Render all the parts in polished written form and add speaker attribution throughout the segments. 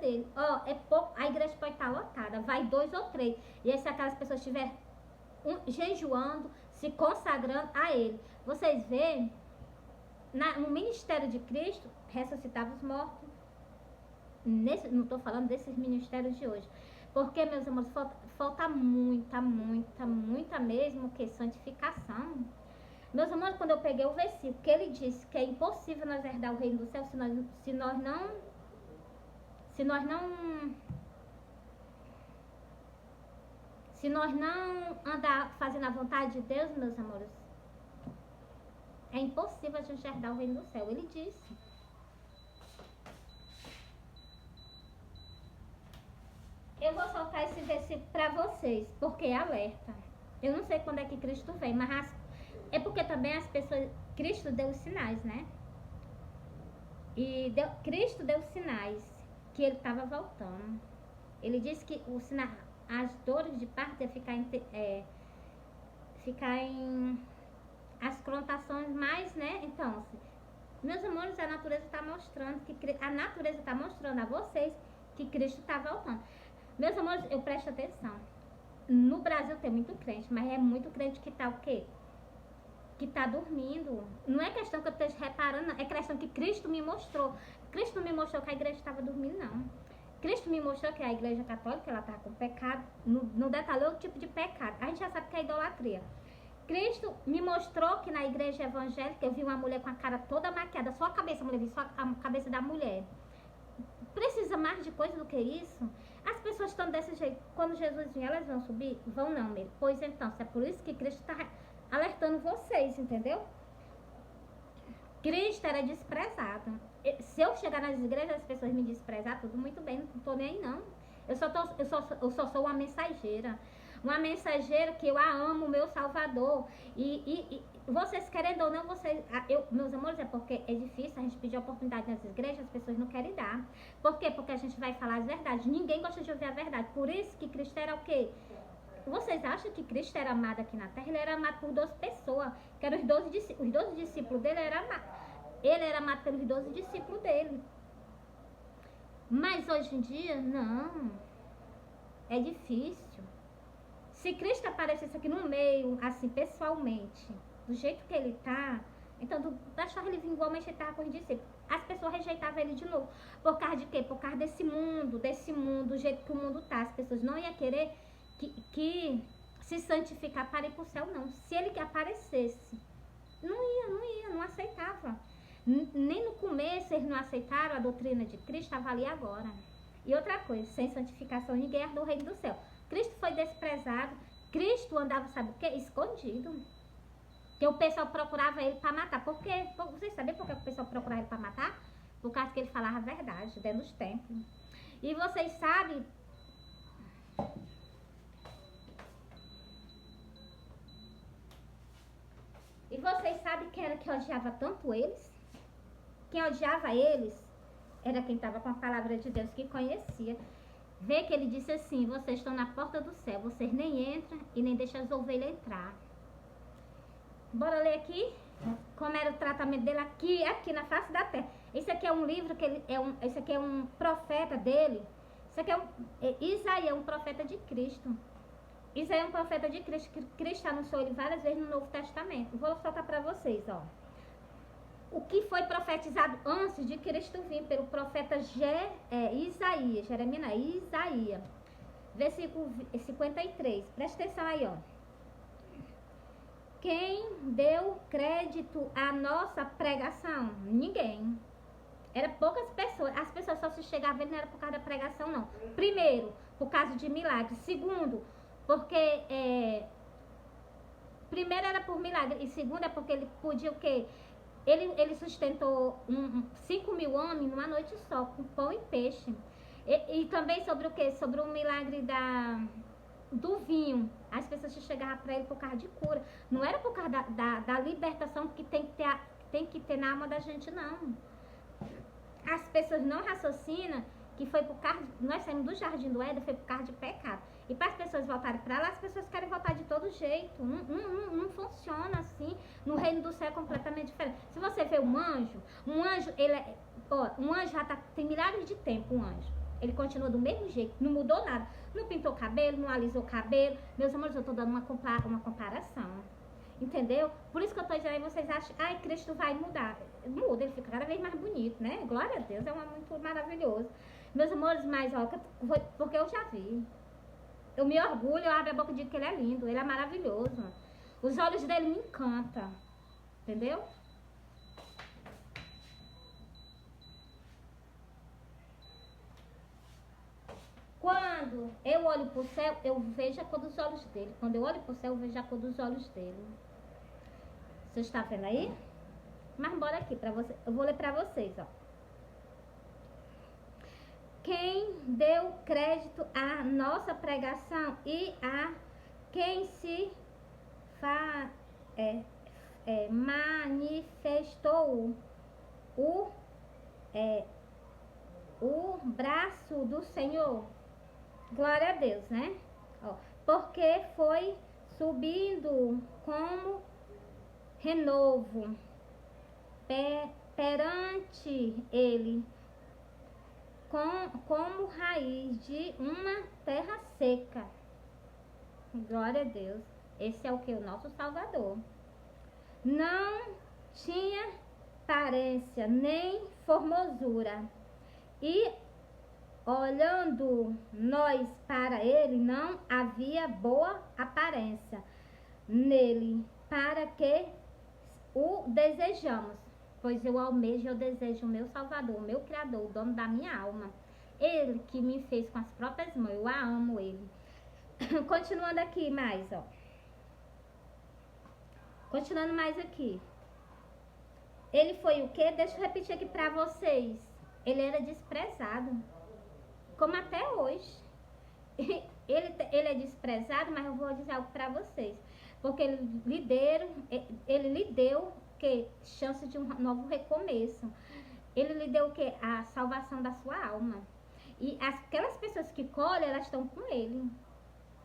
Speaker 1: dele. Ó, é pouco, a igreja pode estar lotada, vai 2 ou 3. E aí se aquelas pessoas estiverem jejuando, se consagrando a ele. Vocês veem, no ministério de Cristo, ressuscitava os mortos. Não estou falando desses ministérios de hoje. Porque, meus amores, falta muita mesmo que santificação. Meus amores, quando eu peguei o versículo que ele disse que é impossível nós herdar o reino do céu se nós não andar fazendo a vontade de Deus, meus amores, é impossível a gente herdar o reino do céu. Ele disse. Eu vou soltar esse versículo para vocês, porque é alerta. Eu não sei quando é que Cristo vem, mas é porque também as pessoas... Cristo deu os sinais, né? Cristo deu os sinais que ele estava voltando. Ele disse que as dores de parto ia ficar em as connotações mais, né? Então, meus amores, a natureza está mostrando a vocês que Cristo está voltando. Meus amores, eu presto atenção. No Brasil tem muito crente, mas é muito crente que tá o quê? Que tá dormindo. Não é questão que eu esteja reparando, não. É questão que Cristo me mostrou. Cristo não me mostrou que a igreja estava dormindo, não. Cristo me mostrou que a igreja católica, ela estava com pecado. Não detalhou o tipo de pecado. A gente já sabe que é idolatria. Cristo me mostrou que na igreja evangélica eu vi uma mulher com a cara toda maquiada. Só a cabeça, a mulher vi só a cabeça da mulher. Precisa mais de coisa do que isso? As pessoas estão desse jeito. Quando Jesus vir, elas vão subir? Vão não, meu. Pois então, é por isso que Cristo está alertando vocês, entendeu? Cristo era desprezado. Se eu chegar nas igrejas, as pessoas me desprezar, tudo muito bem, não tô nem aí, não. Eu só sou uma mensageira. Uma mensageira que eu amo, meu Salvador. E vocês querendo ou não, meus amores, é porque é difícil a gente pedir oportunidade nas igrejas, as pessoas não querem dar. Por quê? Porque a gente vai falar as verdades. Ninguém gosta de ouvir a verdade. Por isso que Cristo era o quê? Vocês acham que Cristo era amado aqui na terra? Ele era amado por 12 pessoas, que eram os 12 discípulos dele. Ele era amado pelos 12 discípulos dele. Mas hoje em dia, não. É difícil. Se Cristo aparecesse aqui no meio, assim, pessoalmente, do jeito que ele tá, então, achava ele vir igualmente ele tava com os discípulos. As pessoas rejeitavam ele de novo. Por causa de quê? Por causa desse mundo, do jeito que o mundo tá. As pessoas não iam querer que se santificar para ir pro céu, não. Se ele que aparecesse, não aceitava. Nem no começo eles não aceitaram a doutrina de Cristo, estava ali agora. E outra coisa, sem santificação ninguém herdou o reino do céu. Cristo foi desprezado. Cristo andava, sabe o quê? Escondido. Porque o pessoal procurava ele para matar. Por quê? Vocês sabiam por que o pessoal procurava ele para matar? Por causa que ele falava a verdade dentro dos templos. E vocês sabem... E vocês sabem quem era que odiava tanto eles? Quem odiava eles era quem estava com a palavra de Deus, que conhecia. Vê que ele disse assim: vocês estão na porta do céu, vocês nem entram e nem deixam as ovelhas entrar. Bora ler aqui como era o tratamento dele aqui na face da terra. Esse aqui é um livro que esse aqui é um profeta dele. Esse aqui Isaías é um profeta de Cristo. Isaías é um profeta de Cristo, que Cristo anunciou ele várias vezes no Novo Testamento. Vou soltar para vocês, ó. O que foi profetizado antes de Cristo vir pelo profeta Isaías, Isaías, versículo 53. Presta atenção aí, ó. Quem deu crédito à nossa pregação? Ninguém. Era poucas pessoas. As pessoas só se chegavam a ver, não era por causa da pregação, não. Primeiro, por causa de milagres. Segundo, porque... primeiro era por milagre. E segundo é porque ele podia o quê? Ele sustentou 5.000 homens numa noite só, com pão e peixe. E também sobre o quê? Sobre o milagre do vinho. As pessoas chegavam para ele por causa de cura. Não era por causa da libertação que tem que ter na alma da gente, não. As pessoas não raciocinam que foi por causa... Nós saímos do Jardim do Éden, foi por causa de pecado. E para as pessoas voltarem para lá, as pessoas querem voltar de todo jeito. Não funciona assim. No reino do céu é completamente diferente. Se você vê um anjo, ele um anjo já tem milhares de tempo, um anjo. Ele continua do mesmo jeito, não mudou nada. Não pintou cabelo, não alisou cabelo. Meus amores, eu tô dando uma comparação. Entendeu? Por isso que eu tô dizendo aí, vocês acham, ai, Cristo vai mudar. Muda, ele fica cada vez mais bonito, né? Glória a Deus, é muito maravilhoso. Meus amores, mas ó, porque eu já vi. Eu me orgulho, eu abro a boca e digo que ele é lindo, ele é maravilhoso. Os olhos dele me encantam. Entendeu? Quando eu olho pro céu, eu vejo a cor dos olhos dele. Quando eu olho pro céu, eu vejo a cor dos olhos dele. Você está vendo aí? Mas bora aqui para você. Eu vou ler para vocês, ó. Quem deu crédito à nossa pregação e a quem se manifestou o braço do Senhor. Glória a Deus, né? Ó, porque foi subindo como renovo perante ele, como raiz de uma terra seca. Glória a Deus. Esse é o que? O nosso Salvador. Não tinha aparência nem formosura. E olhando nós para ele, não havia boa aparência nele, para que o desejamos. Pois eu almejo, eu desejo o meu Salvador, o meu Criador, o dono da minha alma. Ele que me fez com as próprias mãos, eu amo ele. Continuando aqui mais, ó. Continuando mais aqui. Ele foi o quê? Deixa eu repetir aqui pra vocês. Ele era desprezado. Como até hoje. Ele é desprezado, mas eu vou dizer algo pra vocês. Porque ele lhe deu que chance de um novo recomeço. Ele lhe deu o que? A salvação da sua alma. E aquelas pessoas que colhem, elas estão com ele.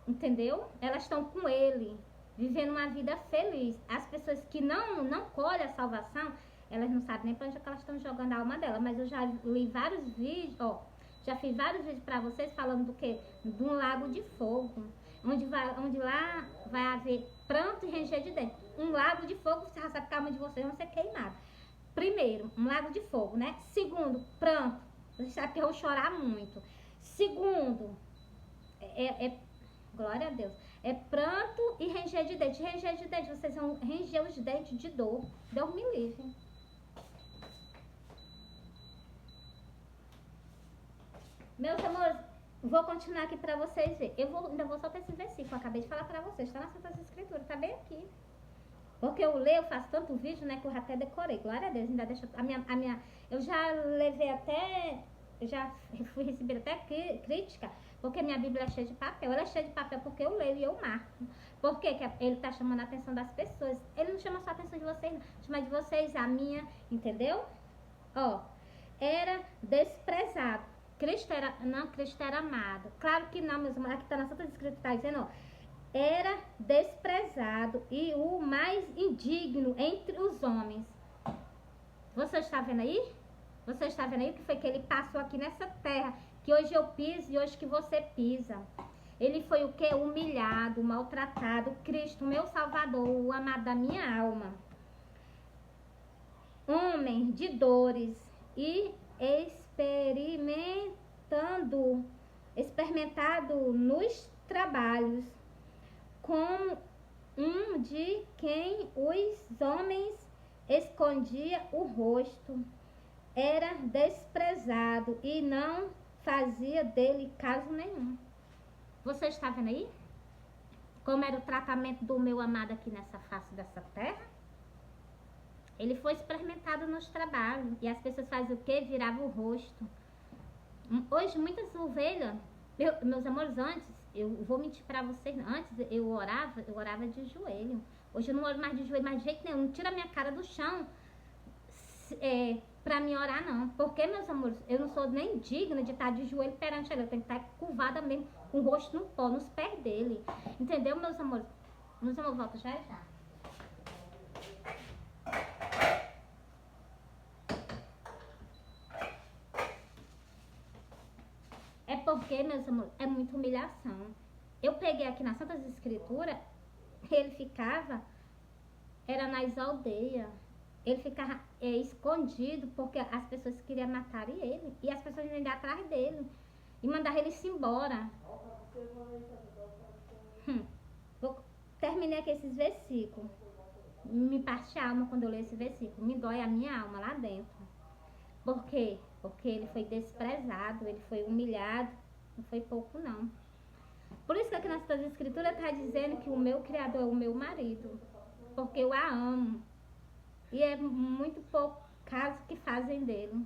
Speaker 1: Entendeu? Elas estão com ele, vivendo uma vida feliz. As pessoas que não colhem a salvação, elas não sabem nem para onde é que elas estão jogando a alma dela. Mas eu já li vários vídeos, ó. Já fiz vários vídeos para vocês falando do que? De um lago de fogo. Onde lá vai haver pranto e ranger de dente. Um lago de fogo, você já sabe que a alma de vocês vão ser queimadas. Primeiro, um lago de fogo, né? Segundo, pranto. Você sabe que eu vou chorar muito. Segundo, glória a Deus. É pranto e ranger de dente. Ranger de dente, vocês vão ranger os dentes de dor. Deus me livre. Meus amores, vou continuar aqui pra vocês verem. Ainda vou soltar esse versículo, acabei de falar pra vocês. Tá nas Santas Escrituras, tá bem aqui. Porque eu leio, faço tanto vídeo, né, que eu até decorei. Glória a Deus, ainda deixa eu já levei até, já fui receber até crítica, porque minha Bíblia é cheia de papel. Ela é cheia de papel porque eu leio e eu marco. Por quê? Que ele tá chamando a atenção das pessoas. Ele não chama só a atenção de vocês, não. Chama de vocês, a minha, entendeu? Ó, era desprezado. Cristo era amado. Claro que não, meus irmãos. Aqui tá na Santa Escritura, tá dizendo, ó. Era desprezado e o mais indigno entre os homens. Você está vendo aí? Você está vendo aí o que foi que ele passou aqui nessa terra? Que hoje eu piso e hoje que você pisa. Ele foi o que? Humilhado, maltratado. Cristo, meu Salvador, o amado da minha alma. Homem de dores e experimentado nos trabalhos, como um de quem os homens escondia o rosto, era desprezado e não fazia dele caso nenhum. Você está vendo aí? Como era o tratamento do meu amado aqui nessa face dessa terra? Ele foi experimentado nos trabalhos. E as pessoas fazem o quê? Viravam o rosto. Hoje, muitas ovelhas, meus amores, antes, eu vou mentir pra vocês, antes eu orava de joelho. Hoje eu não oro mais de joelho, mas de jeito nenhum. Não tira a minha cara do chão pra me orar, não. Porque, meus amores, eu não sou nem digna de estar de joelho perante ele. Eu tenho que estar curvada mesmo, com o rosto no pó, nos pés dele. Entendeu, meus amores? Meus amores, volta já já. porque, meus amores, é muita humilhação. Eu peguei aqui nas Santas Escrituras, ele ficava, era nas aldeias. Ele ficava escondido porque as pessoas queriam matar ele. E as pessoas iam atrás dele. E mandavam ele se embora. Terminei aqui esses versículos. Me parte a alma quando eu leio esse versículo. Me dói a minha alma lá dentro. Por quê? Porque ele foi desprezado, ele foi humilhado. Não foi pouco, não. Por isso que aqui nas Santas Escrituras está dizendo que o meu Criador é o meu marido. Porque eu a amo. E é muito pouco caso que fazem dele.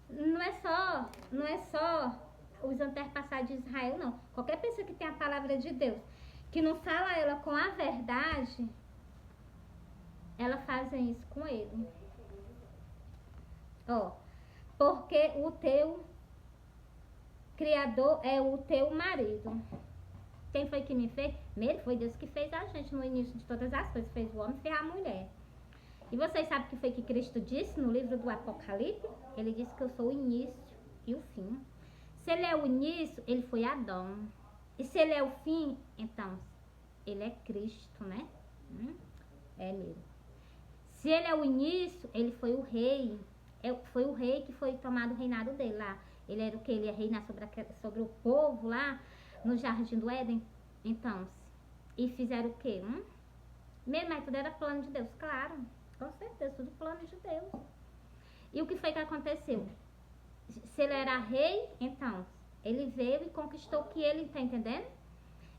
Speaker 1: Não é só os antepassados de Israel, não. Qualquer pessoa que tem a palavra de Deus, que não fala ela com a verdade, ela fazem isso com ele. Ó, porque o teu Criador é o teu marido. Quem foi que me fez? Primeiro foi Deus que fez a gente no início de todas as coisas. Fez o homem e fez a mulher. E vocês sabem o que foi que Cristo disse no livro do Apocalipse? Ele disse que eu sou o início e o fim. Se ele é o início, ele foi Adão. E se ele é o fim, então, ele é Cristo, né? É mesmo. Se ele é o início, ele foi o rei. Foi o rei que foi tomado o reinado dele lá. Ele era o que? Ele ia reinar sobre o povo lá no Jardim do Éden. Então, e fizeram o quê? Mesmo, mas tudo era plano de Deus, claro. Com certeza, tudo plano de Deus. E o que foi que aconteceu? Se ele era rei, então, ele veio e conquistou o que ele, tá entendendo?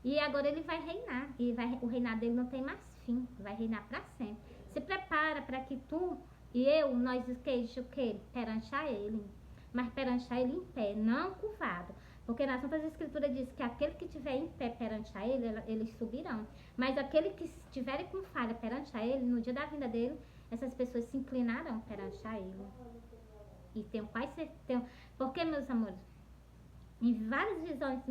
Speaker 1: E agora ele vai reinar. E o reinado dele não tem mais fim. Vai reinar para sempre. Se prepara para que tu e eu, nós o quê? Perante a ele. Mas perante a ele em pé, não curvado. Porque nas Santas Escrituras diz que aquele que estiver em pé perante a ele, eles subirão. Mas aquele que estiver com falha perante a ele, no dia da vinda dele, essas pessoas se inclinarão perante a ele. E tenho quase certeza. Porque, meus amores, em várias visões,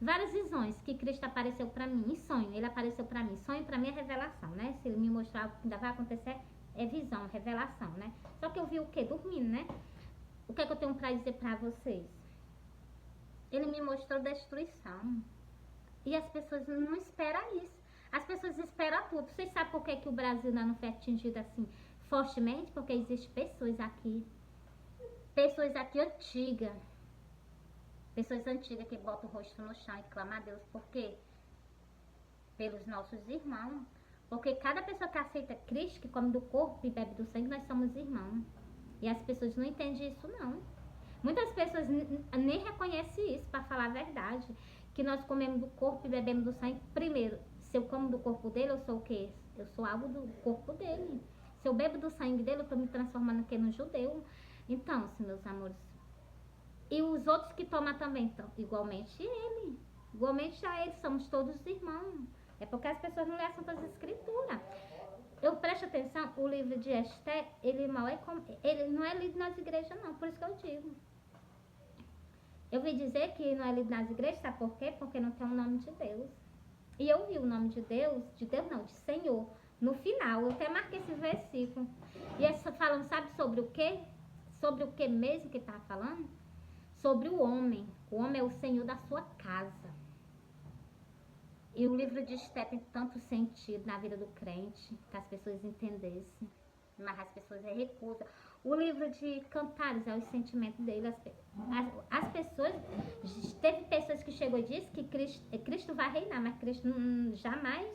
Speaker 1: várias visões que Cristo apareceu para mim, em sonho, ele apareceu para mim. Sonho para mim é revelação, né? Se ele me mostrar o que ainda vai acontecer, é visão, revelação, né? Só que eu vi o quê? Dormindo, né? O que é que eu tenho para dizer para vocês? Ele me mostrou destruição. E as pessoas não esperam isso. As pessoas esperam tudo. Vocês sabem por que o Brasil ainda não foi atingido assim fortemente? Porque existem pessoas aqui antigas. Pessoas antigas que botam o rosto no chão e clamam a Deus. Por quê? Pelos nossos irmãos. Porque cada pessoa que aceita Cristo, que come do corpo e bebe do sangue, nós somos irmãos. E as pessoas não entendem isso, não. Muitas pessoas nem reconhecem isso, para falar a verdade. Que nós comemos do corpo e bebemos do sangue. Primeiro, se eu como do corpo dele, eu sou o quê? Eu sou algo do corpo dele. Se eu bebo do sangue dele, eu estou me transformando aqui no judeu. Então, meus amores. E os outros que tomam também, então, igualmente ele. Igualmente a ele, somos todos irmãos. É porque as pessoas não lêem as Santas Escrituras. Eu presto atenção, o livro de Esther, ele não é lido nas igrejas, não. Por isso que eu digo. Eu vi dizer que não é lido nas igrejas, sabe por quê? Porque não tem o nome de Deus. E eu vi o nome de Deus não, de Senhor, no final. Eu até marquei esse versículo. E eles falam, sabe sobre o quê? Sobre o que mesmo que está falando? Sobre o homem. O homem é o Senhor da sua casa. E o livro de Esther tem tanto sentido na vida do crente, que as pessoas entendessem. Mas as pessoas recusam. O livro de Cantares é o sentimento dele. As pessoas... Teve pessoas que chegou e disse que Cristo vai reinar, mas Cristo jamais...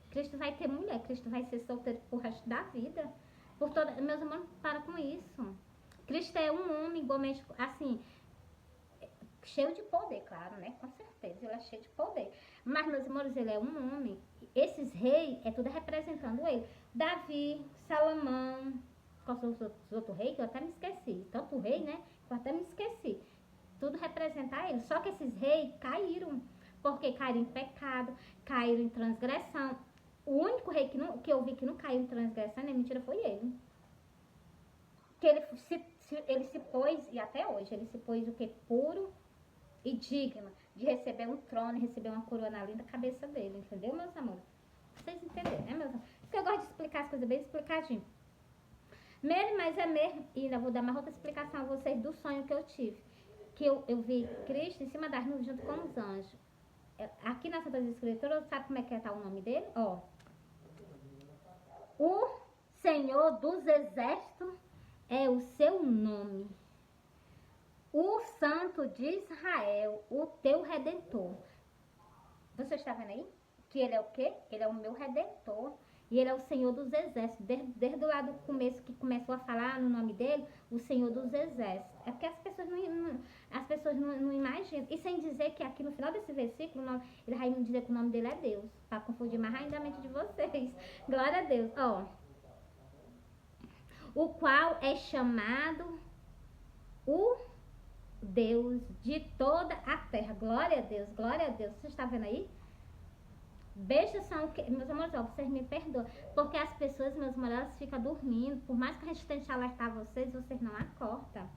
Speaker 1: Cristo vai ter mulher, Cristo vai ser solteiro pro resto da vida. Meus irmãos, para com isso. Cristo é um homem igualmente, assim... Cheio de poder, claro, né? Com certeza, ele é cheio de poder. Mas, meus irmãos, ele é um homem. Esses reis, é tudo representando ele. Davi, Salomão, quais são os outros reis? Que eu até me esqueci. Tanto rei, né? Que eu até me esqueci. Tudo representa ele. Só que esses reis caíram. Porque caíram em pecado, caíram em transgressão. O único rei que eu vi que não caiu em transgressão, nem mentira, foi ele. Que ele se pôs, e até hoje, ele se pôs o que? Puro e digno de receber um trono, receber uma coroa na linda cabeça dele, entendeu, meus amores? Vocês entenderam, né, meus amores? Porque eu gosto de explicar as coisas bem explicadinho. Mesmo, mas é mesmo, e ainda vou dar mais outra explicação a vocês do sonho que eu tive. que eu vi Cristo em cima das nuvens junto com os anjos. Aqui na Santa Escritura, sabe como é que tá o nome dele? Ó, o Senhor dos Exércitos é o seu nome. O Santo de Israel, o teu Redentor. Você está vendo aí? Que ele é o quê? Ele é o meu Redentor. E ele é o Senhor dos Exércitos. Desde o lado do começo que começou a falar no nome dele, o Senhor dos Exércitos. É porque as pessoas não imaginam. E sem dizer que aqui no final desse versículo, ele vai dizer que o nome dele é Deus. Para confundir mais ainda a mente de vocês. Glória a Deus. Ó. O qual é chamado o Deus de toda a terra. Glória a Deus, glória a Deus. Você está vendo aí? Beijos são o que? Meus amores, ó, vocês me perdoam. Porque as pessoas, meus amores, elas ficam dormindo. Por mais que a gente tente alertar vocês, vocês não acordam.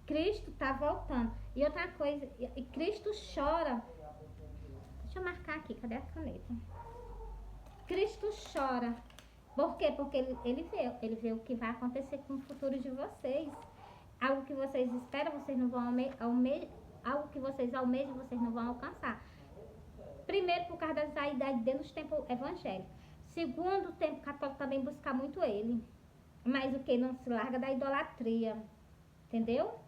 Speaker 1: Cristo está voltando. E outra coisa, e Cristo chora. Deixa eu marcar aqui, cadê a caneta? Cristo chora. Por quê? Porque ele vê o que vai acontecer com o futuro de vocês. Algo que vocês esperam, vocês não vão algo que vocês almejam, vocês não vão alcançar. Primeiro, por causa das idades dentro dos tempos evangélicos. Segundo, o tempo católico também busca muito ele. Mas o que? Não se larga da idolatria. Entendeu?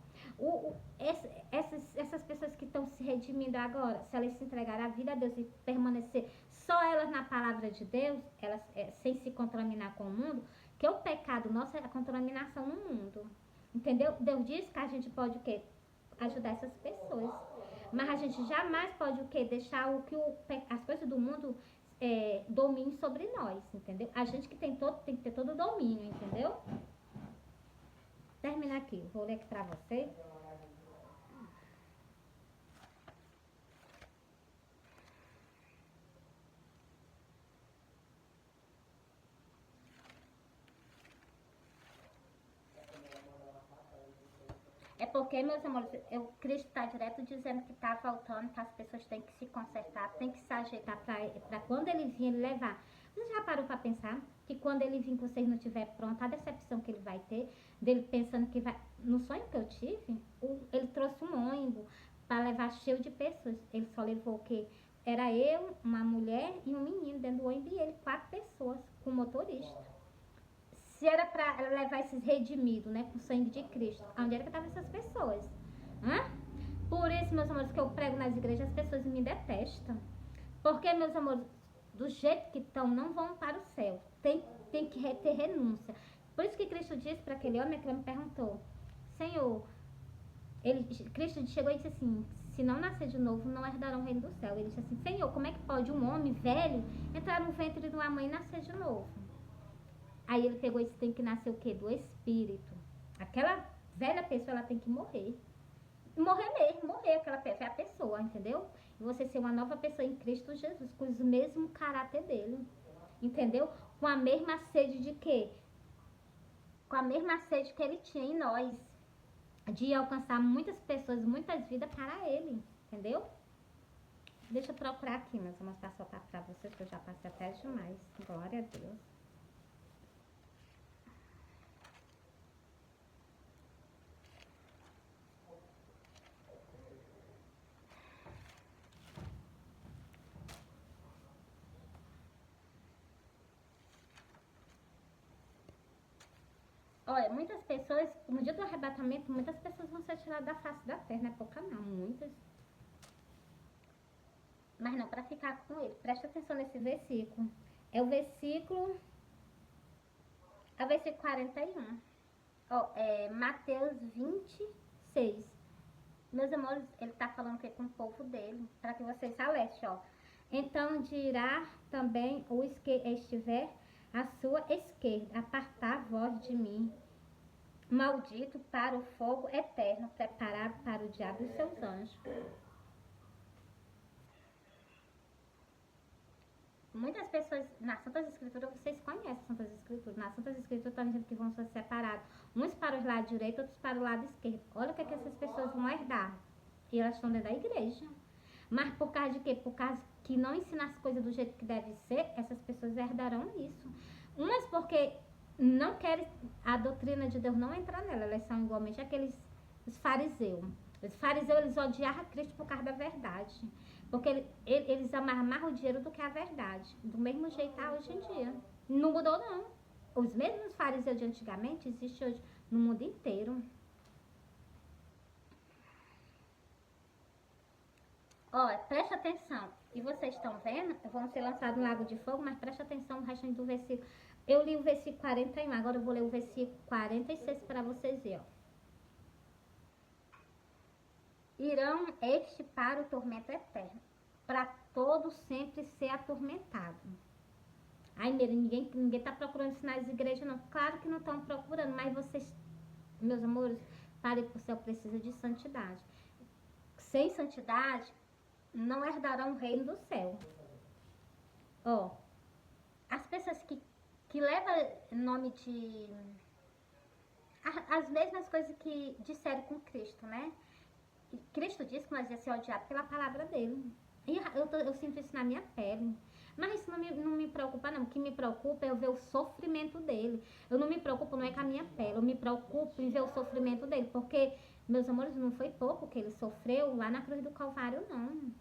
Speaker 1: Essas pessoas que estão se redimindo agora, se elas se entregarem a vida a Deus e permanecer só elas na palavra de Deus, elas sem se contaminar com o mundo, que o pecado nosso é a contaminação no mundo. Entendeu? Deus diz que a gente pode o quê? Ajudar essas pessoas. Mas a gente jamais pode o quê? Deixar as coisas do mundo dominem sobre nós, entendeu? A gente que tem que ter todo o domínio, entendeu? Termina aqui. Vou ler aqui pra você. É porque, meus amores, o Cristo está direto dizendo que está voltando, que as pessoas têm que se consertar, têm que se ajeitar para quando ele vir, ele levar. Você já parou para pensar que quando ele vir, que vocês não estiver pronto, a decepção que ele vai ter, dele pensando que vai... No sonho que eu tive, ele trouxe um ônibus para levar cheio de pessoas. Ele só levou o quê? Era eu, uma mulher e um menino dentro do ônibus e ele, 4 pessoas, com o motorista. Se era para levar esses redimidos, né, com o sangue de Cristo, onde era que estavam essas pessoas? Hã? Por isso, meus amores, que eu prego nas igrejas, as pessoas me detestam. Porque, meus amores, do jeito que estão, não vão para o céu. Tem que ter renúncia. Por isso que Cristo disse para aquele homem me perguntou, Senhor, Cristo chegou e disse assim, se não nascer de novo, não herdarão o reino do céu. Ele disse assim, Senhor, como é que pode um homem velho entrar no ventre de uma mãe e nascer de novo? Aí ele pegou e disse, tem que nascer o quê? Do Espírito. Aquela velha pessoa, ela tem que morrer. Morrer mesmo, morrer. Aquela pessoa é a pessoa, entendeu? E você ser uma nova pessoa em Cristo Jesus, com o mesmo caráter dele. Entendeu? Com a mesma sede de quê? Com a mesma sede que ele tinha em nós. De alcançar muitas pessoas, muitas vidas para ele. Entendeu? Deixa eu procurar aqui, mas vou mostrar só para vocês, que eu já passei até demais. Glória a Deus. Olha, muitas pessoas, no dia do arrebatamento, muitas pessoas vão ser tiradas da face da terra, não é pouca não, muitas. Mas não, para ficar com ele, presta atenção nesse versículo. É o versículo 41. Ó, Mateus 26. Meus amores, ele tá falando que é com o povo dele, para que vocês se alertem, ó. Então dirá também os que estiver à sua esquerda, apartar vós de mim, maldito, para o fogo eterno, preparado para o diabo e seus anjos. Muitas pessoas, nas Santas Escrituras, vocês conhecem as Santas Escrituras, nas Santas Escrituras estão dizendo que vão ser separados, uns para o lado direito, outros para o lado esquerdo. Olha o que essas pessoas vão herdar. E elas estão dentro da igreja. Mas por causa de quê? Por causa que não ensina as coisas do jeito que deve ser, essas pessoas herdarão isso. Umas porque não querem, a doutrina de Deus não entrar nela, elas são igualmente aqueles os fariseus. Os fariseus, eles odiavam Cristo por causa da verdade. Porque eles amavam mais o dinheiro do que a verdade. Do mesmo jeito tá hoje em dia. Não mudou, não. Os mesmos fariseus de antigamente existem hoje no mundo inteiro. Ó, presta atenção. E vocês estão vendo? Vão ser lançados no lago de fogo, mas presta atenção no restante do versículo. Eu li o versículo 41, agora eu vou ler o versículo 46 para vocês verem, ó. Irão este para o tormento eterno, para todo sempre ser atormentado. Ai, ninguém tá procurando sinais de igreja, não. Claro que não estão procurando, mas vocês, meus amores, para ir para o céu precisa de santidade. Sem santidade, não herdarão o reino do céu. Ó, as pessoas que levam nome de... As mesmas coisas que disseram com Cristo, né? Cristo disse que nós ia ser odiados pela palavra dele. E eu sinto isso na minha pele. Mas isso não me preocupa, não. O que me preocupa é eu ver o sofrimento dele. Eu não me preocupo, não é com a minha pele. Eu me preocupo em ver o sofrimento dele. Porque, meus amores, não foi pouco que ele sofreu lá na cruz do Calvário, não.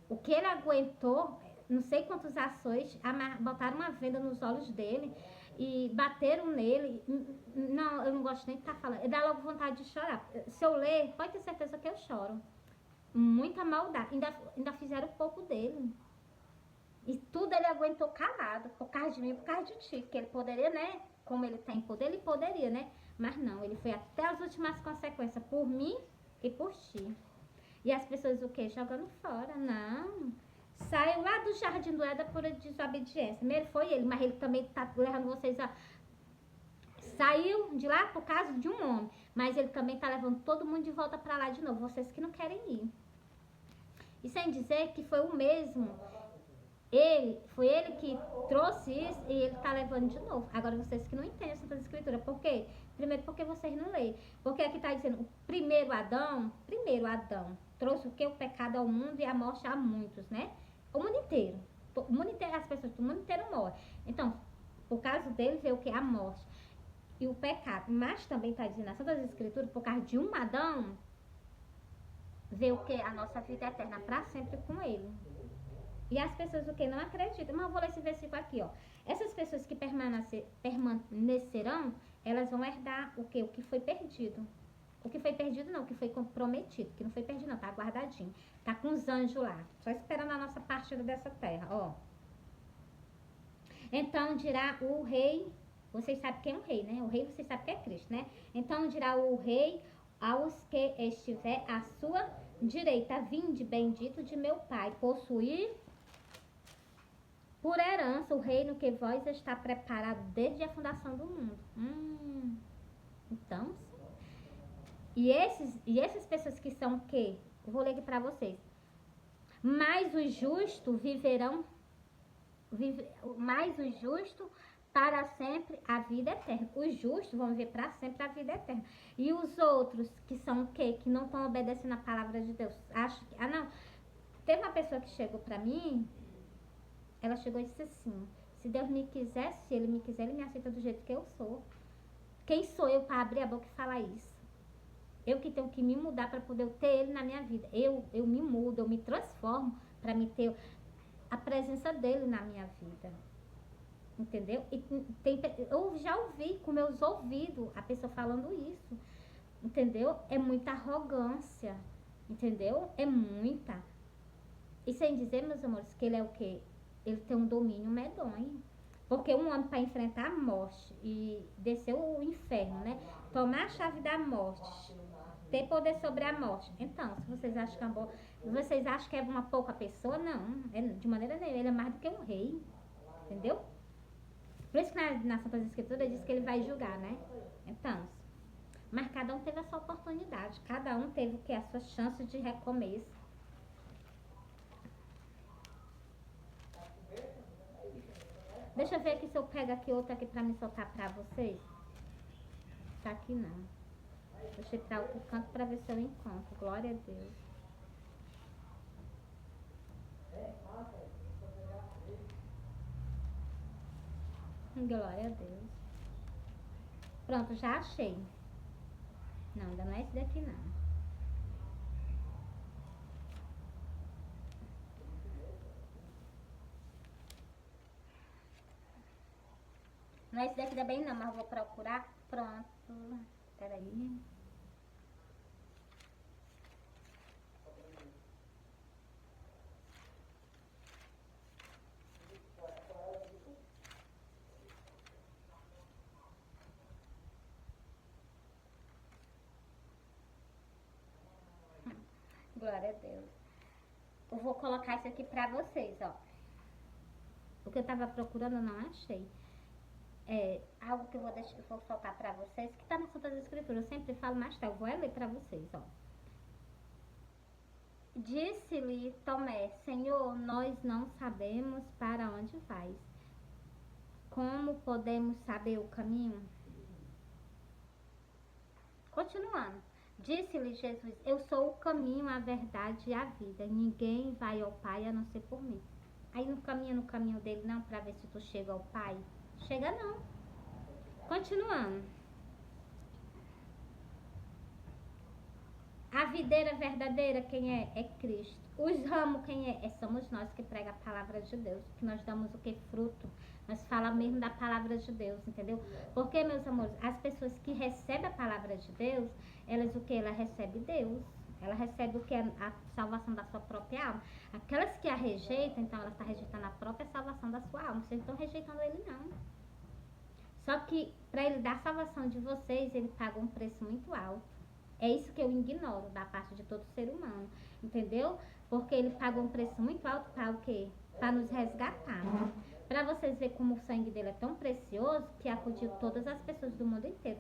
Speaker 1: O que ele aguentou, não sei quantos açoites, botaram uma venda nos olhos dele e bateram nele. Não, eu não gosto nem de estar falando. Dá logo vontade de chorar. Se eu ler, pode ter certeza que eu choro. Muita maldade. Ainda fizeram pouco dele. E tudo ele aguentou calado. Por causa de mim, por causa de ti. Que ele poderia, né? Como ele tem poder, ele poderia, né? Mas não, ele foi até as últimas consequências. Por mim e por ti. E as pessoas o quê? Jogando fora. Não. Saiu lá do jardim do Éden por desobediência. Primeiro foi ele, mas ele também tá levando vocês a... Saiu de lá por causa de um homem. Mas ele também tá levando todo mundo de volta pra lá de novo. Vocês que não querem ir. E sem dizer que foi o mesmo. Foi ele que trouxe isso e ele tá levando de novo. Agora vocês que não entendem essa escritura. Por quê? Primeiro porque vocês não leem. Porque aqui tá dizendo, o primeiro Adão trouxe o que? O pecado ao mundo e a morte a muitos, né? O mundo inteiro. O mundo inteiro, as pessoas do mundo inteiro morrem. Então, por causa dele veio o que? A morte e o pecado. Mas também tá dizendo na Santa Escritura, por causa de um Adão, veio o que? A nossa vida eterna para sempre com ele. E as pessoas o que? Não acreditam. Mas eu vou ler esse versículo aqui, ó. Essas pessoas que permanecerão, elas vão herdar o que? O que foi perdido. O que foi perdido não, o que foi comprometido. Que não foi perdido não, tá guardadinho. Tá com os anjos lá. Só esperando a nossa partida dessa terra, ó. Então dirá o rei, vocês sabem quem é o rei, né? O rei vocês sabem que é Cristo, né? Então dirá o rei aos que estiver à sua direita, vinde bendito de meu Pai, possuir por herança o reino que vós está preparado desde a fundação do mundo. Então, e essas pessoas que são o quê? Eu vou ler aqui para vocês. Mas os justos viverão, mas os justos para sempre a vida eterna. Os justos vão viver para sempre a vida eterna. E os outros que são o quê? Que não estão obedecendo a palavra de Deus. Acho que, não. Teve uma pessoa que chegou para mim, ela chegou e disse assim, se Deus me quiser, se Ele me quiser, Ele me aceita do jeito que eu sou. Quem sou eu para abrir a boca e falar isso? Eu que tenho que me mudar para poder ter Ele na minha vida. Eu me mudo, eu me transformo para me ter a presença dEle na minha vida. Entendeu? E eu já ouvi com meus ouvidos a pessoa falando isso. Entendeu? É muita arrogância. Entendeu? É muita. E sem dizer, meus amores, que ele é o quê? Ele tem um domínio medonho. Porque um homem para enfrentar a morte e descer o inferno, né? Tomar a chave da morte, ter poder sobre a morte. Então, se vocês acham que é vocês acham que é uma pouca pessoa, não. De maneira nenhuma, ele é mais do que um rei. Entendeu? Por isso que na Santa Escritura diz que ele vai julgar, né? Então, mas cada um teve a sua oportunidade. Cada um teve o que? A sua chance de recomeço. Deixa eu ver aqui se eu pego aqui outra aqui pra me soltar pra vocês. Tá aqui não. Deixa eu tirar outro canto pra ver se eu encontro. Glória a Deus. Glória a Deus. Pronto, já achei. Não, ainda não é esse daqui não. Não é esse daqui também não, mas eu vou procurar. Pronto. Peraí. Glória a Deus. Eu vou colocar isso aqui pra vocês, ó. O que eu tava procurando eu não achei. É algo que eu vou soltar pra vocês, que tá nas Santas Escrituras. Eu sempre falo, mas tá, eu vou ler pra vocês, ó. Disse-lhe Tomé, Senhor, nós não sabemos para onde vais. Como podemos saber o caminho? Continuando. Disse-lhe Jesus, eu sou o caminho, a verdade e a vida. Ninguém vai ao Pai a não ser por mim. Aí não caminha no caminho dele não para ver se tu chega ao Pai. Chega não. Continuando. A videira verdadeira, quem é? É Cristo. Os ramos, quem é? Somos nós que prega a palavra de Deus. Que nós damos o que? Fruto. Nós falamos mesmo da palavra de Deus, entendeu? Porque, meus amores, as pessoas que recebem a palavra de Deus, elas o que? Ela recebe Deus. Ela recebe o que? A salvação da sua própria alma. Aquelas que a rejeitam, então ela está rejeitando a própria salvação da sua alma. Vocês não estão rejeitando ele, não. Só que, para ele dar a salvação de vocês, ele paga um preço muito alto. É isso que eu ignoro da parte de todo ser humano, entendeu? Porque ele pagou um preço muito alto para o quê? Para nos resgatar. Para vocês verem como o sangue dele é tão precioso que acudiu todas as pessoas do mundo inteiro.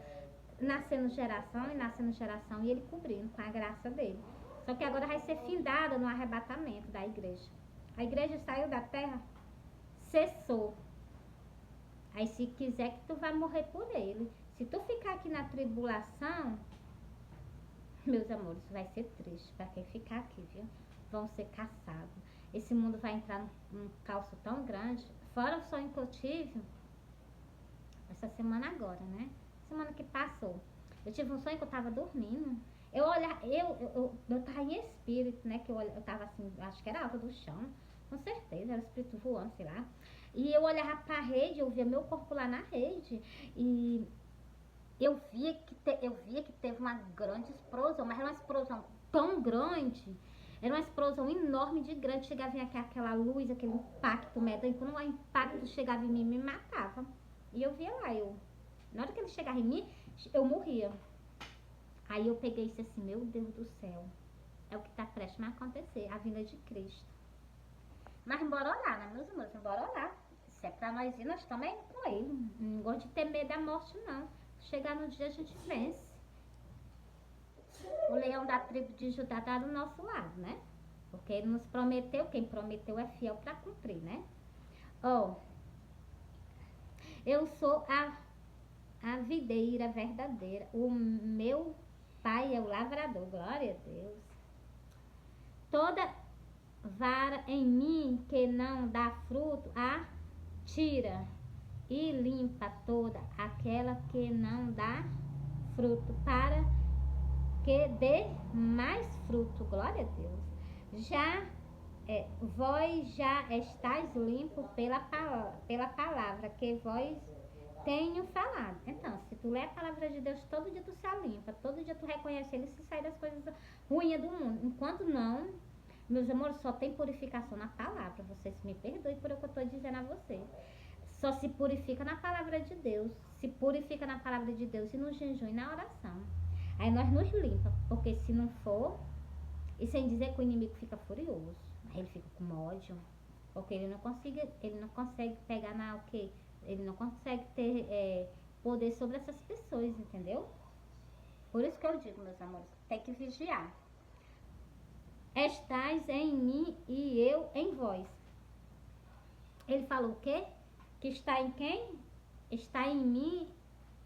Speaker 1: Nascendo geração e ele cobrindo com a graça dele. Só que agora vai ser findada no arrebatamento da igreja. A igreja saiu da terra, cessou. Aí se quiser que tu vai morrer por ele. Se tu ficar aqui na tribulação, meus amores, vai ser triste para quem ficar aqui, viu? Vão ser caçados. Esse mundo vai entrar num caos tão grande. Fora o sonho que eu tive, essa semana agora, né? Semana que passou. Eu tive um sonho que eu tava dormindo. Eu tava em espírito, né? Que eu tava assim, acho que era alta do chão. Com certeza, era espírito voando, sei lá. E eu olhava pra rede, eu via meu corpo lá na rede. E eu via que teve uma grande explosão, mas era uma explosão tão grande, era uma explosão enorme de grande, chegava em aquela luz, aquele impacto medonho, quando o impacto chegava em mim, me matava. E eu via lá, na hora que ele chegava em mim, eu morria. Aí eu peguei e disse assim, meu Deus do céu, é o que está prestes a acontecer, a vinda de Cristo. Mas bora orar, né, meus amores? Bora orar. Se é pra nós ir, nós estamos indo com ele. Não gosto de ter medo da morte, não. Chegar no dia a gente vence. O leão da tribo de Judá está do nosso lado, né? Porque ele nos prometeu, quem prometeu é fiel para cumprir, né? Eu sou a videira verdadeira. O meu pai é o lavrador. Glória a Deus. Toda vara em mim que não dá fruto, tira e limpa toda aquela que não dá fruto, para que dê mais fruto. Glória a Deus. Vós já estáis limpo pela palavra que vós tenho falado. Então, se tu lê a palavra de Deus, todo dia tu se limpa, todo dia tu reconhece ele, se sai das coisas ruins do mundo. Enquanto não, meus amores, só tem purificação na palavra. Vocês me perdoem por o que eu estou dizendo a vocês. Só se purifica na palavra de Deus. Se purifica na palavra de Deus e no jejum e na oração. Aí nós nos limpa, porque se não for, e sem dizer que o inimigo fica furioso, aí ele fica com ódio, porque ele não consegue pegar na o quê? Ele não consegue ter poder sobre essas pessoas, entendeu? Por isso que eu digo, meus amores, tem que vigiar. Estais em mim e eu em vós. Ele falou o quê? Que está em quem? Está em mim.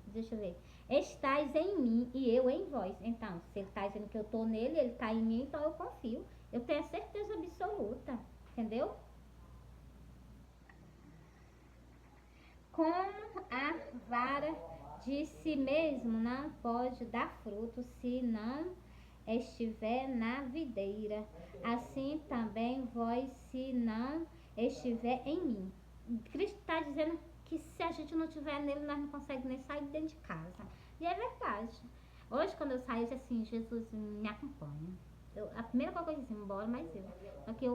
Speaker 1: Deixa eu ver. Estais em mim e eu em vós. Então, se ele está dizendo que eu estou nele, ele está em mim, então eu confio. Eu tenho a certeza absoluta. Entendeu? Como a vara De si mesmo não pode dar fruto se não estiver na videira. Assim também vós, se não estiver em mim. Cristo está dizendo que se a gente não estiver nele, nós não conseguimos nem sair de dentro de casa. E é verdade. Hoje, quando eu saio, eu disse assim, Jesus me acompanha. A primeira coisa que eu disse, embora, mas eu. Só que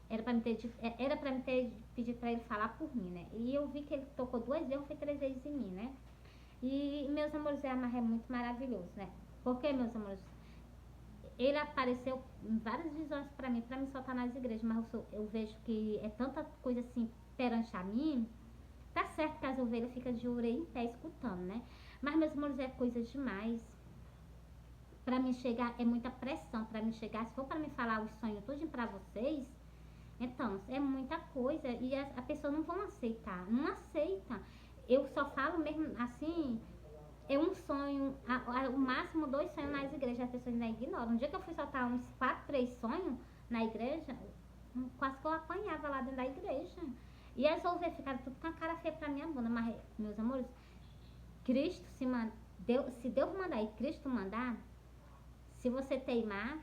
Speaker 1: era pra me ter pedido pra ele falar por mim, né? E eu vi que ele tocou 2 vezes, foi 3 vezes em mim, né? E, meus amores, é muito maravilhoso, né? Porque, meus amores, ele apareceu em várias visões pra mim soltar nas igrejas, mas eu vejo que é tanta coisa assim perante a mim. Tá certo que as ovelhas ficam de orelha em pé escutando, né? Mas, meus amores, é coisa demais. Pra mim chegar, é muita pressão pra mim chegar. Se for pra me falar os sonhos tudinho pra vocês, então, é muita coisa e a pessoa não vão aceitar, não aceita. Eu só falo mesmo assim, é um sonho, o máximo 2 sonhos nas igrejas, as pessoas ainda ignoram. Um dia que eu fui soltar uns 4, 3 sonhos na igreja, quase que eu apanhava lá dentro da igreja. E as ovelhas ficaram tudo com a cara feia pra minha bunda, mas, meus amores, Cristo se Deus mandar e Cristo mandar, se você teimar,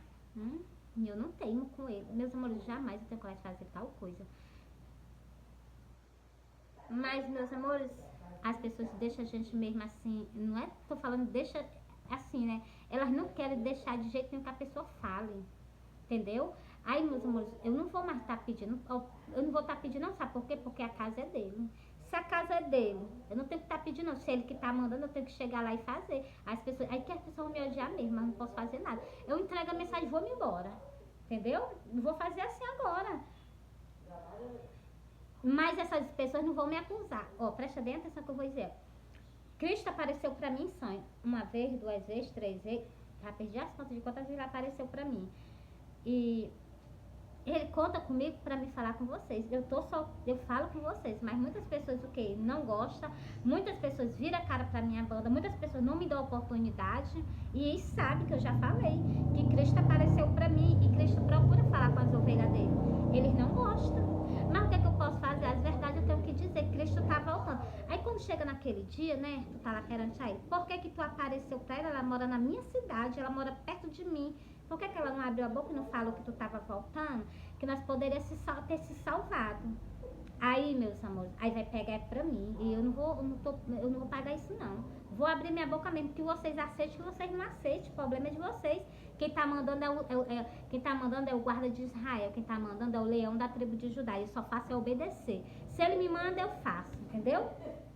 Speaker 1: eu não teimo com ele. Meus amores, jamais eu tenho coragem de fazer tal coisa. Mas, meus amores, as pessoas deixam a gente mesmo assim, não é, tô falando, deixa assim, né? Elas não querem deixar de jeito nenhum que a pessoa fale, entendeu? Aí, meus amores, eu não vou mais estar pedindo, eu não vou estar pedindo, não, sabe por quê? Porque a casa é dele. Se a casa é dele, eu não tenho que estar pedindo, não. Se ele que está mandando, eu tenho que chegar lá e fazer. Aí que as pessoas vão me odiar mesmo, mas não posso fazer nada. Eu entrego a mensagem e vou me embora, entendeu? Não vou fazer assim agora. Mas essas pessoas não vão me acusar. Ó, presta bem atenção que eu vou dizer. Cristo apareceu pra mim em sonho. 1 vez, 2 vezes, 3 vezes. Já perdi as contas de quantas vezes ele apareceu pra mim. E ele conta comigo pra me falar com vocês. Eu falo com vocês, mas muitas pessoas o que não gostam, muitas pessoas viram a cara pra minha banda, muitas pessoas não me dão oportunidade e sabem que eu já falei que Cristo apareceu pra mim e Cristo procura falar com as ovelhas dele. Eles não gostam. Mas o que é que eu posso fazer? As verdades eu tenho que dizer, Cristo tá voltando. Aí quando chega naquele dia, né, tu tá lá perante a ele, por que que tu apareceu pra ela? Ela mora na minha cidade, ela mora perto de mim. Por que que ela não abriu a boca e não falou que tu tava voltando? Que nós poderíamos ter se salvado. Aí, meus amores, aí vai pegar pra mim. E eu não vou pagar isso não. Vou abrir minha boca mesmo, que vocês aceitem, que vocês não aceitem. O problema é de vocês. Quem tá mandando quem tá mandando é o guarda de Israel. Quem tá mandando é o leão da tribo de Judá. Eu só faço é obedecer. Se ele me manda, eu faço, entendeu?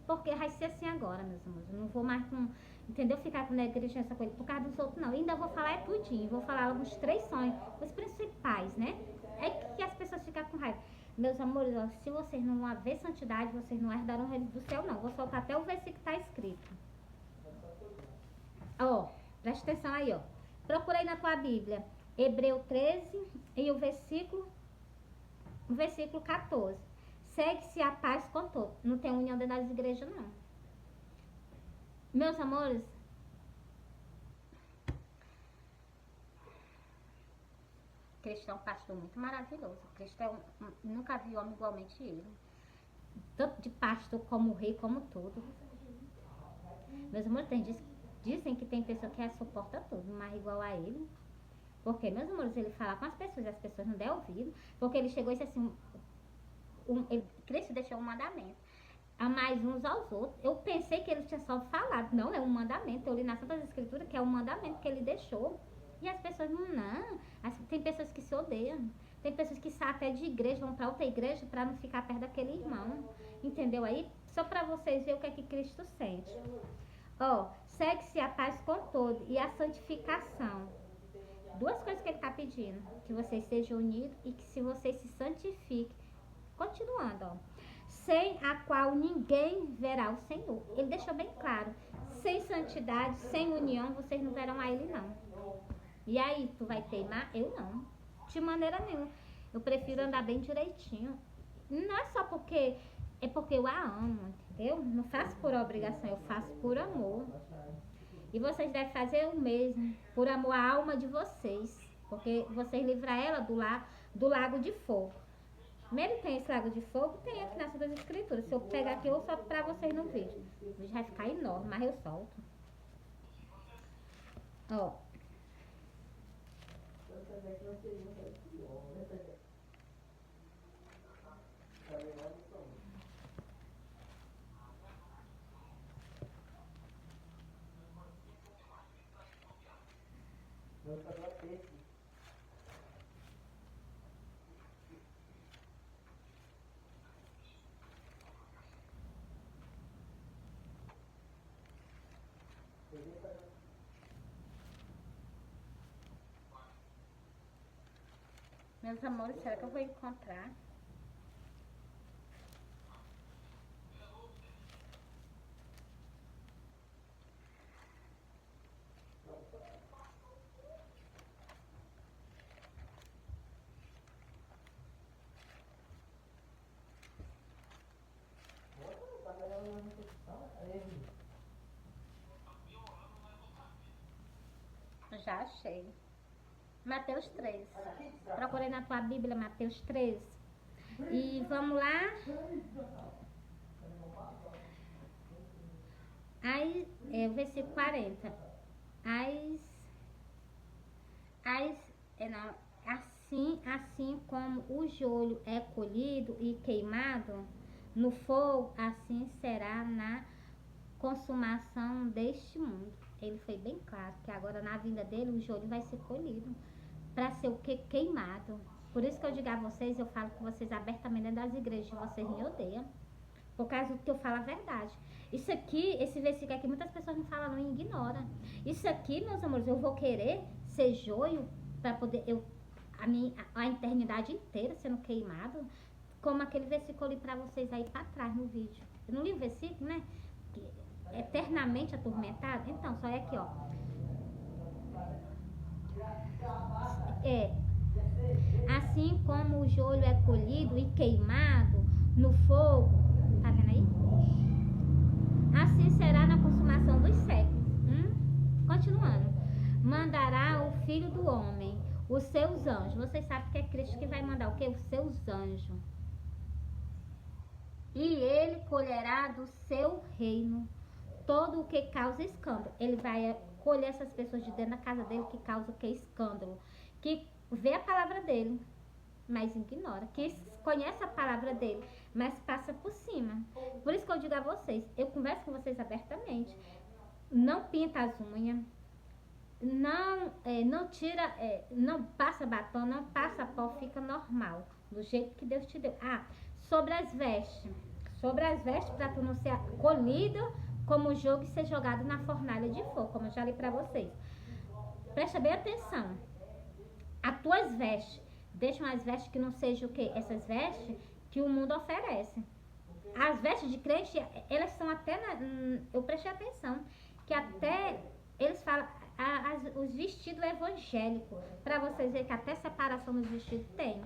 Speaker 1: Porque vai ser assim agora, meus amores. Eu não vou mais com, entendeu? Ficar com negligência com ele por causa dos outros, não. Eu ainda vou falar tudinho. Vou falar uns 3 sonhos, os principais, né? É que as pessoas ficam com raiva. Meus amores, ó, se vocês não haver santidade, vocês não herdarão o reino do céu, não. Vou soltar até o versículo que está escrito. Ó, presta atenção aí, ó. Procurei na tua Bíblia. Hebreu 13 e o versículo 14. Segue-se a paz com todos. Não tem união dentro das igrejas, não. Meus amores, Cristo é um pastor muito maravilhoso. Cristo nunca vi homem igualmente ele. Tanto de pastor como rei, como tudo. Meus amores, dizem que tem pessoa que suporta tudo, mas igual a ele. Porque, meus amores, ele fala com as pessoas não dão ouvido. Porque ele chegou e disse assim, Cristo deixou um mandamento. Amais uns aos outros. Eu pensei que ele tinha só falado. Não, é um mandamento. Eu li na Santa Escritura que é um mandamento que ele deixou. E as pessoas não. Tem pessoas que se odeiam. Tem pessoas que saem até de igreja, vão para outra igreja para não ficar perto daquele irmão. Entendeu aí? Só para vocês verem o que é que Cristo sente. Ó, segue-se a paz com todos e a santificação. 2 coisas que ele está pedindo. Que vocês sejam unidos e que se vocês se santifiquem. Continuando, ó. Sem a qual ninguém verá o Senhor. Ele deixou bem claro. Sem santidade, sem união, vocês não verão a ele, não. E aí, tu vai teimar? Eu não. De maneira nenhuma. Eu prefiro andar bem direitinho. Não é só porque... É porque eu a amo, entendeu? Não faço por obrigação, eu faço por amor. E vocês devem fazer o mesmo. Por amor à alma de vocês. Porque vocês livram ela do lago de fogo. Primeiro tem esse lago de fogo, tem aqui nas outras escrituras. Se eu pegar aqui, eu solto pra vocês no vídeo. O vídeo vai ficar enorme, mas eu solto. Ó. Meus amores, será que eu vou encontrar? Já achei. Mateus 3. Procurei na tua Bíblia Mateus 3. E vamos lá. Aí, o versículo 40. Não, assim como o joio é colhido e queimado no fogo, assim será na consumação deste mundo. Ele foi bem claro que agora na vinda dele o joio vai ser colhido para ser o que? Queimado. Por isso que eu digo a vocês, eu falo com vocês abertamente dentro das igrejas, vocês me odeiam. Por causa do que eu falo a verdade. Isso aqui, esse versículo aqui, muitas pessoas não falam, não ignoram. Isso aqui, meus amores, eu vou querer ser joio para poder, a eternidade inteira sendo queimado, como aquele versículo ali para vocês aí para trás no vídeo. Eu não li o versículo, né? Eternamente atormentado. Então, só é aqui, ó. Assim como o joio é colhido e queimado no fogo, tá vendo aí? Assim será na consumação dos séculos. Continuando. Mandará o Filho do Homem, os seus anjos. Vocês sabem que é Cristo que vai mandar o quê? Os seus anjos. E ele colherá do seu reino todo o que causa escândalo. Ele vai colher essas pessoas de dentro da casa dele que causa o que? Escândalo. Que vê a palavra dele, mas ignora. Que conhece a palavra dele, mas passa por cima. Por isso que eu digo a vocês, eu converso com vocês abertamente. Não pinta as unhas. Não tira, não passa batom, não passa pó, fica normal. Do jeito que Deus te deu. Sobre as vestes. Sobre as vestes, para tu não ser colhido como jogo e ser jogado na fornalha de fogo, como eu já li para vocês. Presta bem atenção. As tuas vestes, deixam as vestes que não sejam o quê? Essas vestes que o mundo oferece. As vestes de crente, elas são até, eu prestei atenção, que até eles falam, os vestidos evangélicos, para vocês verem que até separação nos vestidos tem.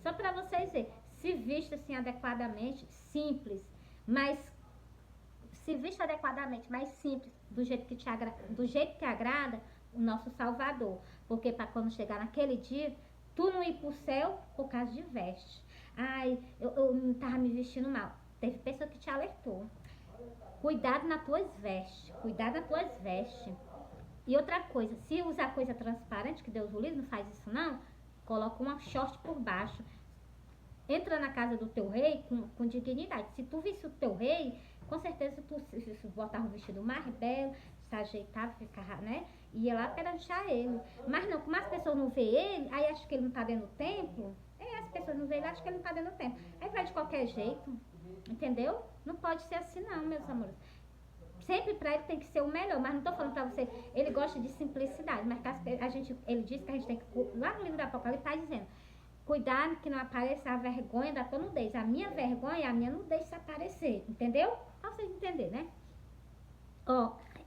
Speaker 1: Só para vocês verem, se viste assim adequadamente, simples, mas se viste adequadamente, mas simples, do jeito que agrada o nosso Salvador. Porque para quando chegar naquele dia, tu não ir pro céu por causa de veste. Eu não tava me vestindo mal. Teve pessoa que te alertou. Cuidado nas tuas vestes. Cuidado nas tuas vestes. E outra coisa, se usar coisa transparente, que Deus o livre, não faz isso não, coloca uma short por baixo. Entra na casa do teu rei com dignidade. Se tu visse o teu rei, com certeza tu se botava um vestido mais belo, se ajeitava, ficava, né? Ia lá perantear ele. Mas não, como as pessoas não vê ele, aí acham que ele não tá dentro do templo. As pessoas não vê ele, acham que ele não tá dentro do templo. Aí vai de qualquer jeito, entendeu? Não pode ser assim não, meus amores. Sempre pra ele tem que ser o melhor, mas não tô falando pra você, ele gosta de simplicidade, mas ele diz que a gente tem que, lá no livro do Apocalipse tá dizendo, cuidado que não apareça a vergonha da tua nudez. A minha vergonha, a minha nudez se aparecer, entendeu? Pra vocês entenderem, né?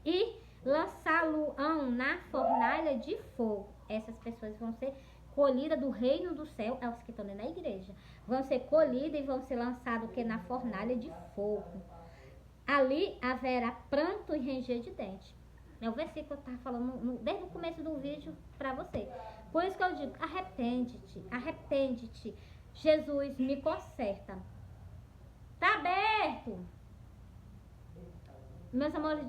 Speaker 1: E lançá-lo-ão na fornalha de fogo. Essas pessoas vão ser colhidas do reino do céu, é os que estão dentro da igreja. Vão ser colhidas e vão ser lançados o que? Na fornalha de fogo. Ali haverá pranto e ranger de dente. É o versículo que eu estava falando desde o começo do vídeo para você. Por isso que eu digo, arrepende-te, arrepende-te. Jesus, me conserta. Tá aberto. Meus amores,